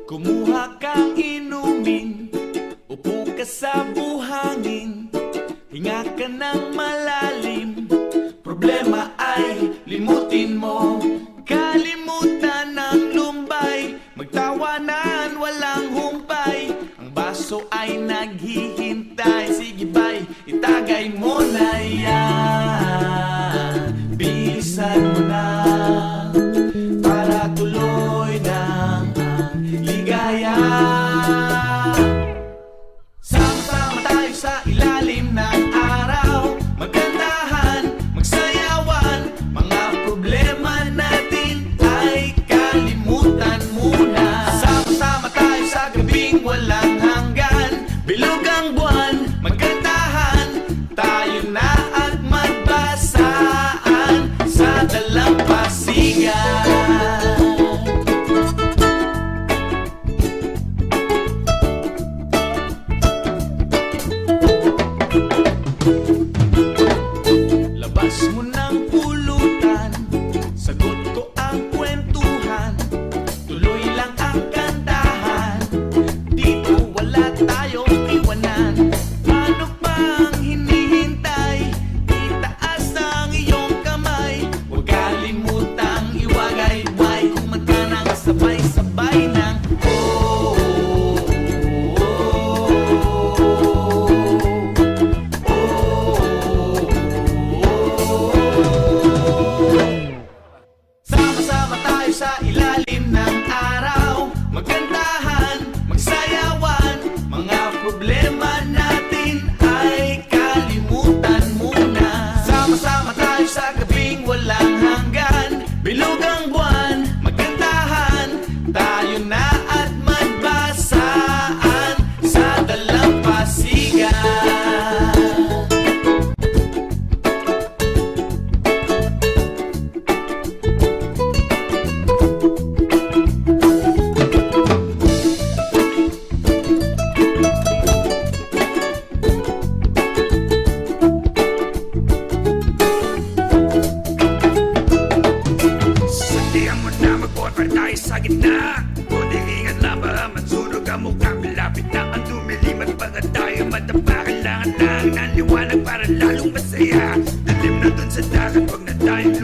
Kumuha kang inumin, upo ka sa buhangin, hinga ka ng malalim. Problema ay limutin mo, kalimutan ng lumbay, magtawanan walang humpay, ang baso ay naghihintay. Sige bay, itagay mo na yan, bilisan mo na, para tuloy ng ligaya. Sama-sama tayo sa ilalim ng araw, magkantahan, magsayawan, mga problema natin ay kalimutan muna. Sama-sama tayo sa gabing walang hanggan, bilog ang buwan, magkantahan, tayo na at magbasaan sa dalampasigan. Labas mo ng pulutan, sagot ko ang kwentuhan, tuloy lang ang kantahan, dito wala tayong iwanan. Ano pang hinihintay? Itaas ang iyong kamay, huwag kalimutang iwagay-way, kumanta ng sabay-sabay ng sama-sama tayo sa ilalim ng araw, magkantahan, magsayawan, mga problema natin ay kalimutan muna. Sama-sama tayo sa gabing walang hanggan, bilog ang buwan, magkantahan, tayo na at magbasaan sa dalampasigan. Sandihan mo na mag-board para tayo sa gitna, kunting ingat lang baka matsunog ang mukha. Malapit na ang lumilimat, baka tayo matapa. Kailangan lang ng liwanag para lalong masaya. Dilim na dun sa dagat, wag na tayong